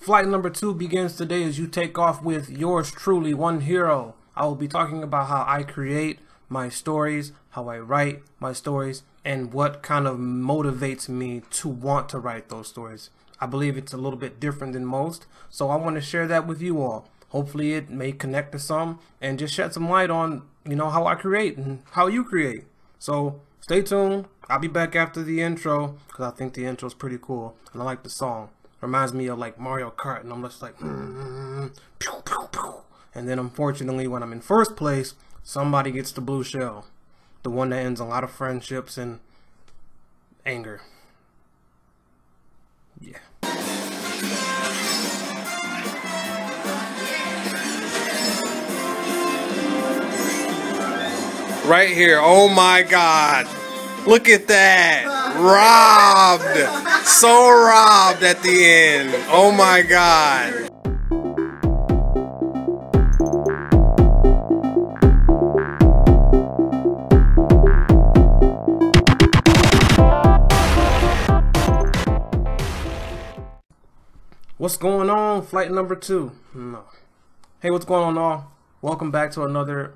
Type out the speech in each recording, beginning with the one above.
Flight number 2 begins today as you take off with yours truly, One Hero. I will be talking about how I create my stories, how I write my stories, and what kind of motivates me to want to write those stories. I believe it's a little bit different than most, so I want to share that with you all. Hopefully it may connect to some and just shed some light on, how I create and how you create. So stay tuned. I'll be back after the intro because I think the intro is pretty cool and I like the song. Reminds me of like Mario Kart, and I'm just like, pew, pew, pew. And then unfortunately when I'm in first place, somebody gets the blue shell. The one that ends a lot of friendships and anger. Yeah. Right here. Oh my God. Look at that. Robbed. So robbed at the end. Oh my God. What's going on? Flight number 2. No. Hey, what's going on, all? Welcome back to another...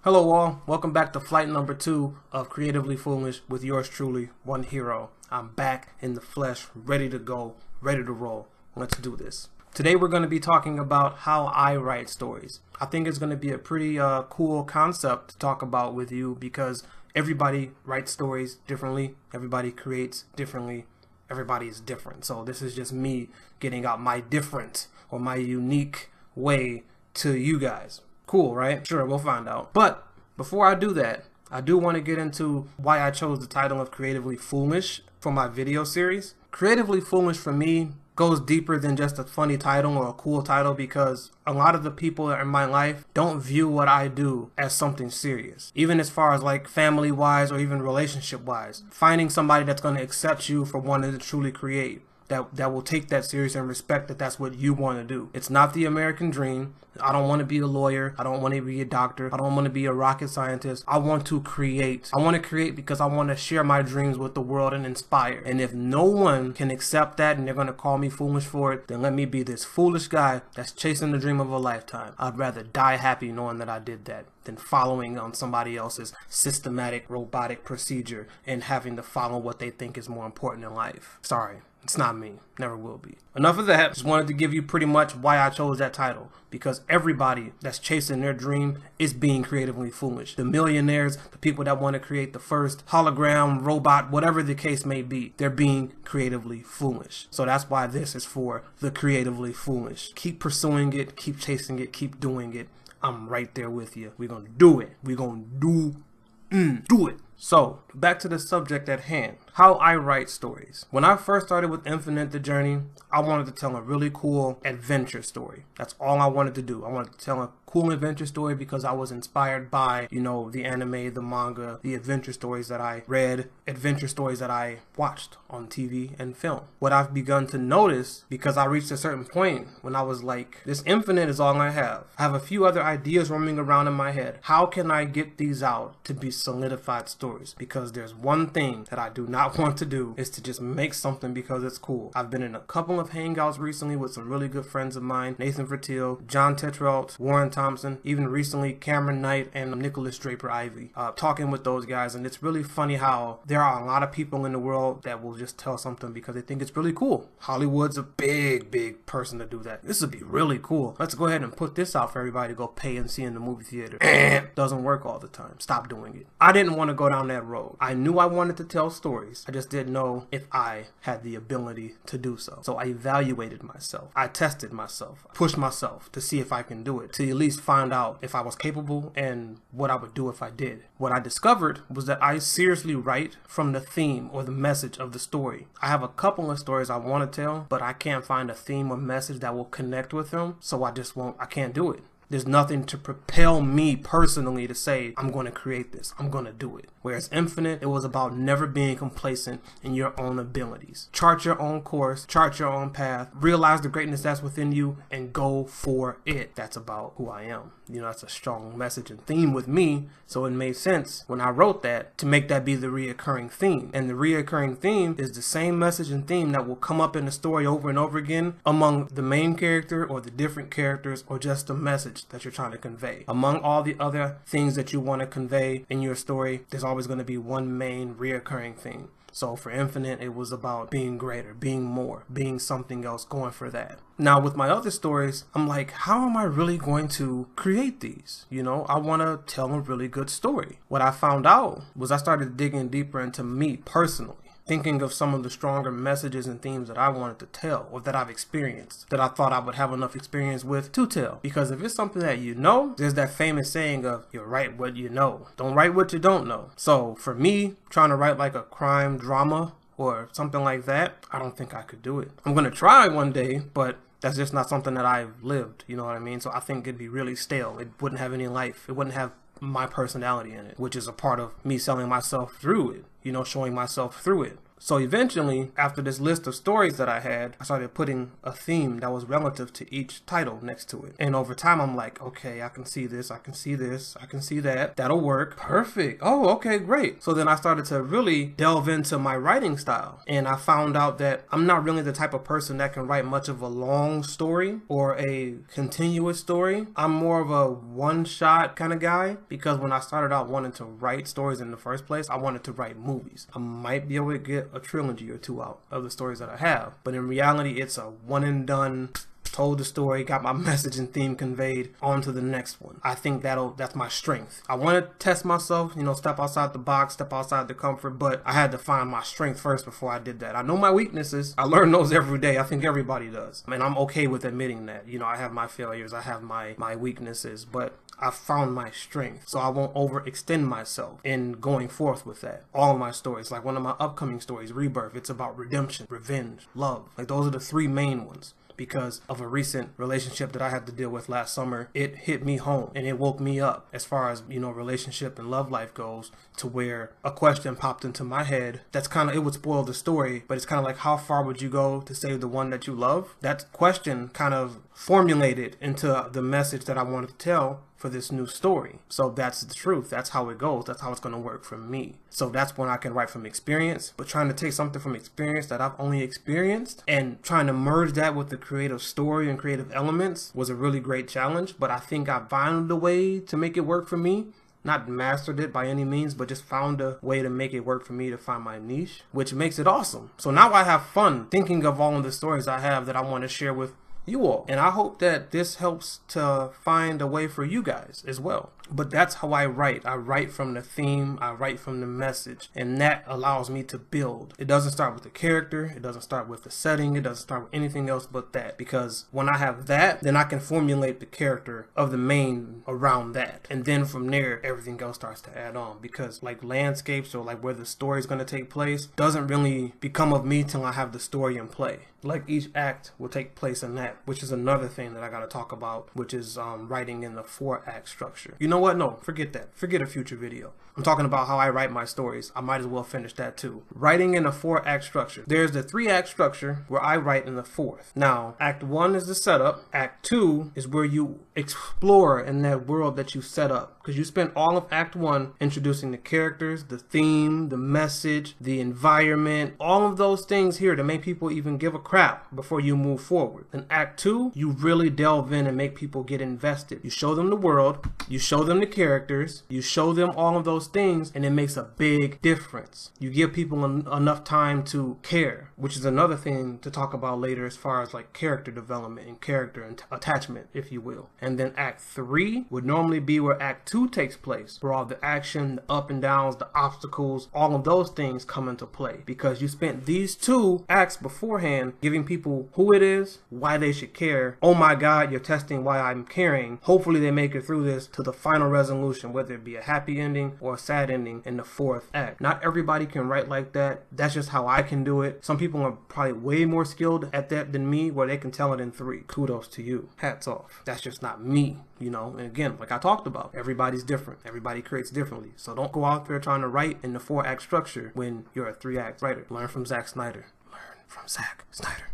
Hello, all. Welcome back to flight number 2 of Creatively Foolish with yours truly, One Hero. I'm back in the flesh, ready to go, ready to roll. Let's do this. Today we're going to be talking about how I write stories. I think it's going to be a pretty cool concept to talk about with you because everybody writes stories differently. Everybody creates differently. Everybody is different. So this is just me getting out my different or my unique way to you guys. Cool, right? Sure, we'll find out. But before I do that, I do want to get into why I chose the title of Creatively Foolish for my video series. Creatively Foolish for me goes deeper than just a funny title or a cool title because a lot of the people in my life don't view what I do as something serious. Even as far as like family wise or even relationship wise. Finding somebody that's going to accept you for wanting to truly create. That will take that serious and respect that that's what you want to do. It's not the American dream. I don't want to be a lawyer. I don't want to be a doctor. I don't want to be a rocket scientist. I want to create. I want to create because I want to share my dreams with the world and inspire. And if no one can accept that and they're going to call me foolish for it, then let me be this foolish guy that's chasing the dream of a lifetime. I'd rather die happy knowing that I did that than following on somebody else's systematic robotic procedure and having to follow what they think is more important in life. Sorry. It's not me. Never will be. Enough of that. Just wanted to give you pretty much why I chose that title. Because everybody that's chasing their dream is being creatively foolish. The millionaires, the people that want to create the first hologram, robot, whatever the case may be, they're being creatively foolish. So that's why this is for the creatively foolish. Keep pursuing it, keep chasing it, keep doing it. I'm right there with you. We're going to do it. We're going to do it. So, back to the subject at hand, how I write stories. When I first started with Infinite the Journey, I wanted to tell a really cool adventure story. That's all I wanted to do. I wanted to tell a cool adventure story because I was inspired by, the anime, the manga, the adventure stories that I read, adventure stories that I watched on TV and film. What I've begun to notice, because I reached a certain point when I was like, this Infinite is all I have. I have a few other ideas roaming around in my head. How can I get these out to be solidified stories? Because there's one thing that I do not want to do is to just make something because it's cool. I've been in a couple of hangouts recently with some really good friends of mine, Nathan Fertil, John Tetrault, Warren Thompson, even recently Cameron Knight and Nicholas Draper Ivy, talking with those guys. And it's really funny how there are a lot of people in the world that will just tell something because they think it's really cool. Hollywood's a big person to do that. This would be really cool. Let's go ahead and put this out for everybody to go pay and see in the movie theater. Doesn't work all the time. Stop doing it. I didn't want to go down that road. I knew I wanted to tell stories. I just didn't know if I had the ability to do so. So I evaluated myself. I tested myself, pushed myself to see if I can do it, to at least find out if I was capable and what I would do if I did. What I discovered was that I seriously write from the theme or the message of the story. I have a couple of stories I want to tell, but I can't find a theme or message that will connect with them, so I can't do it. There's nothing to propel me personally to say, I'm going to create this, I'm going to do it. Whereas Infinite, it was about never being complacent in your own abilities. Chart your own course, chart your own path, realize the greatness that's within you, and go for it. That's about who I am. You know, that's a strong message and theme with me, so it made sense when I wrote that to make that be the reoccurring theme. And the reoccurring theme is the same message and theme that will come up in the story over and over again among the main character or the different characters, or just the message that you're trying to convey. Among all the other things that you want to convey in your story, there's always going to be one main reoccurring theme. So for Infinite, it was about being greater, being more, being something else, going for that. Now with my other stories, I'm like, how am I really going to create these? You know, I want to tell a really good story. What I found out was I started digging deeper into me personally, thinking of some of the stronger messages and themes that I wanted to tell, or that I've experienced, that I thought I would have enough experience with to tell. Because if it's something that you know, there's that famous saying of, you write what you know, don't write what you don't know. So for me, trying to write like a crime drama or something like that, I don't think I could do it. I'm gonna try one day, but that's just not something that I've lived, you know what I mean? So I think it'd be really stale. It wouldn't have any life. It wouldn't have my personality in it, which is a part of me selling myself through it, you know, showing myself through it. So eventually, after this list of stories that I had, I started putting a theme that was relative to each title next to it. And over time, I'm like, okay, I can see this, I can see this, I can see that. That'll work. Perfect. Oh, okay, great. So then I started to really delve into my writing style. And I found out that I'm not really the type of person that can write much of a long story or a continuous story. I'm more of a one-shot kind of guy, because when I started out wanting to write stories in the first place, I wanted to write movies. I might be able to get a trilogy or two out of the stories that I have, but in reality it's a one and done, told the story, got my message and theme conveyed, on to the next one. I think that's my strength. I want to test myself, you know, step outside the box, step outside the comfort, but I had to find my strength first before I did that. I know my weaknesses. I learn those every day. I think everybody does. I mean, I'm okay with admitting that. You know, I have my failures, I have my weaknesses, but I found my strength, so I won't overextend myself in going forth with that. All of my stories, like one of my upcoming stories, Rebirth, it's about redemption, revenge, love. Like those are the three main ones. Because of a recent relationship that I had to deal with last summer, it hit me home and it woke me up as far as, you know, relationship and love life goes, to where a question popped into my head that's kind of, it would spoil the story, but it's kind of like, how far would you go to save the one that you love? That question kind of formulated into the message that I wanted to tell for this new story. So that's the truth. That's how it goes. That's how it's going to work for me. So that's when I can write from experience, but trying to take something from experience that I've only experienced and trying to merge that with the creative story and creative elements was a really great challenge. But I think I found a way to make it work for me. Not mastered it by any means, but just found a way to make it work for me, to find my niche, which makes it awesome. So now I have fun thinking of all of the stories I have that I want to share with you all. And I hope that this helps to find a way for you guys as well. But that's how I write. I write from the theme, I write from the message, and that allows me to build. It doesn't start with the character, it doesn't start with the setting, it doesn't start with anything else but that. Because when I have that, then I can formulate the character of the main around that. And then from there, everything else starts to add on. Because like landscapes or like where the story is going to take place doesn't really become of me till I have the story in play. Like each act will take place in that, which is another thing that I got to talk about, which is writing in the 4-act structure. You know what? No, forget that. Forget a future video. I'm talking about how I write my stories. I might as well finish that too. Writing in a 4-act structure. There's the 3-act structure where I write in the 4th. Now, Act 1 is the setup. Act 2 is where you explore in that world that you set up. Because you spent all of Act 1 introducing the characters, the theme, the message, the environment, all of those things here to make people even give a crap before you move forward. In Act 2, you really delve in and make people get invested. You show them the world, you show them the characters, you show them all of those things, and it makes a big difference. You give people enough time to care, which is another thing to talk about later as far as like character development and character and attachment, if you will. And then Act 3 would normally be where Act 2 takes place, where all the action, the up and downs, the obstacles, all of those things come into play, because you spent these 2 acts beforehand giving people who it is, why they should care. Oh my God, you're testing why I'm caring. Hopefully they make it through this to the final final resolution, whether it be a happy ending or a sad ending in the fourth act. Not everybody can write like that. That's just how I can do it. Some people are probably way more skilled at that than me, where they can tell it in 3. Kudos to you. Hats off. That's just not me, you know. And again, like I talked about, everybody's different. Everybody creates differently. So don't go out there trying to write in the 4-act structure when you're a 3-act writer. Learn from Zack Snyder. Learn from Zack Snyder.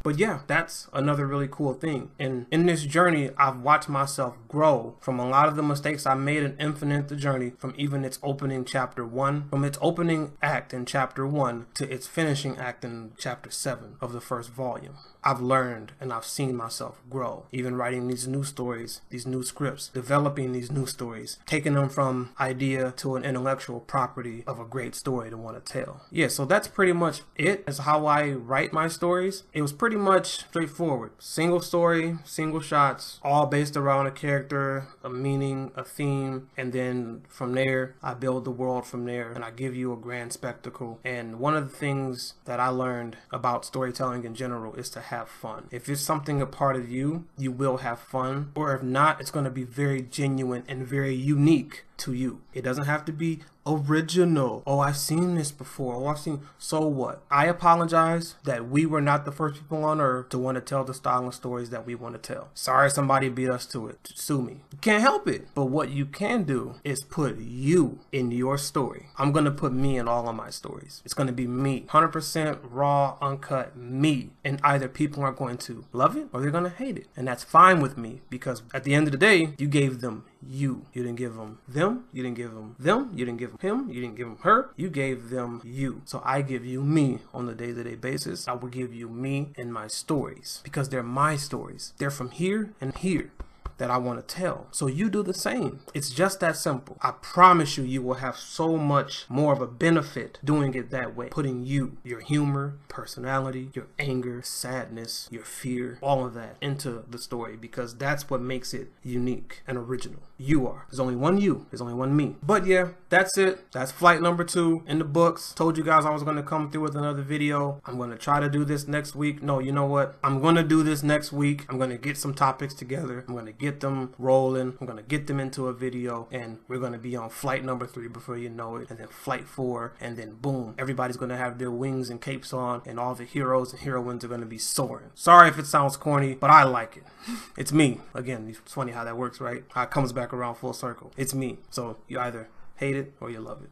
But yeah, that's another really cool thing. And in this journey, I've watched myself grow from a lot of the mistakes I made in Infinite the Journey, from even its opening chapter 1, from its opening act in chapter 1 to its finishing act in chapter 7 of the first volume. I've learned and I've seen myself grow, even writing these new stories, these new scripts, developing these new stories, taking them from idea to an intellectual property of a great story to want to tell. Yeah, so that's pretty much it. That's how I write my stories. It was pretty much straightforward. Single story, single shots, all based around a character, a meaning, a theme, and then from there, I build the world from there, and I give you a grand spectacle. And one of the things that I learned about storytelling in general is to have fun. If it's something a part of you, you will have fun, or if not, it's going to be very genuine and very unique to you. It doesn't have to be original. Oh, I've seen this before. Oh, I've seen. So what? I apologize that we were not the first people on earth to want to tell the style of stories that we want to tell. Sorry somebody beat us to it. Sue me. You can't help it. But what you can do is put you in your story. I'm going to put me in all of my stories. It's going to be me. 100% raw, uncut me. And either people are going to love it or they're going to hate it. And that's fine with me, because at the end of the day, you gave them you. You didn't give them them. You didn't give them them. You didn't give them him. You didn't give them her. You gave them you. So I give you me on a day-to-day basis. I will give you me in my stories, because they're my stories. They're from here and here that I want to tell. So you do the same. It's just that simple. I promise you, you will have so much more of a benefit doing it that way. Putting you, your humor, personality, your anger, sadness, your fear, all of that into the story, because that's what makes it unique and original. You are. There's only one you. There's only one me. But yeah, that's it. That's flight number 2 in the books. Told you guys I was going to come through with another video. I'm going to try to do this next week. No, you know what? I'm going to do this next week. I'm going to get some topics together. I'm going to get them rolling. I'm going to get them into a video, and we're going to be on flight number 3 before you know it, and then flight 4, and then boom, everybody's going to have their wings and capes on, and all the heroes and heroines are going to be soaring. Sorry if it sounds corny, but I like it. It's me. Again, it's funny how that works, right? How it comes back around full circle. It's me. So you either hate it or you love it.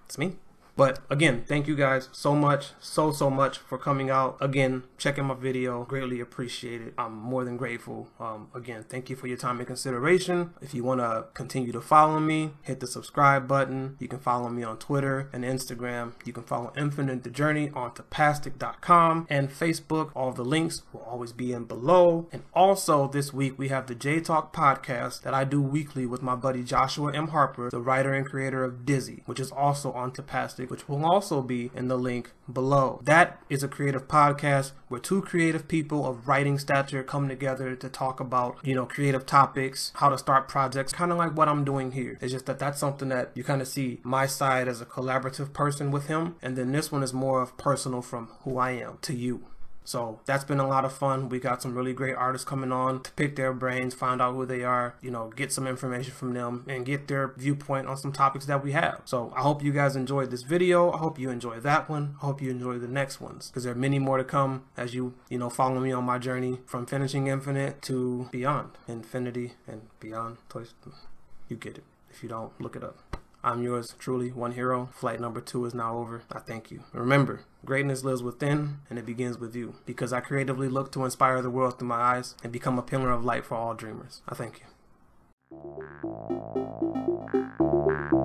It's me. But again, thank you guys so much, so much for coming out. Again, checking my video. Greatly appreciate it. I'm more than grateful. Again, thank you for your time and consideration. If you want to continue to follow me, hit the subscribe button. You can follow me on Twitter and Instagram. You can follow Infinite the Journey on tapastic.com and Facebook. All the links will always be in below. And also this week, we have the J Talk podcast that I do weekly with my buddy Joshua M. Harper, the writer and creator of Dizzy, which is also on Tapastic, which will also be in the link below. That is a creative podcast where 2 creative people of writing stature come together to talk about, you know, creative topics, how to start projects, kind of like what I'm doing here. It's just that that's something that you kind of see my side as a collaborative person with him, and then this one is more of personal from who I am to you. So that's been a lot of fun. We got some really great artists coming on to pick their brains, find out who they are, you know, get some information from them and get their viewpoint on some topics that we have. So I hope you guys enjoyed this video. I hope you enjoy that one. I hope you enjoy the next ones, because there are many more to come as you know, follow me on my journey from finishing Infinite to beyond infinity and beyond. You get it. If you don't, look it up. I'm yours truly, one hero. Flight number 2 is now over. I thank you. Remember, greatness lives within, and it begins with you. Because I creatively look to inspire the world through my eyes and become a pillar of light for all dreamers. I thank you.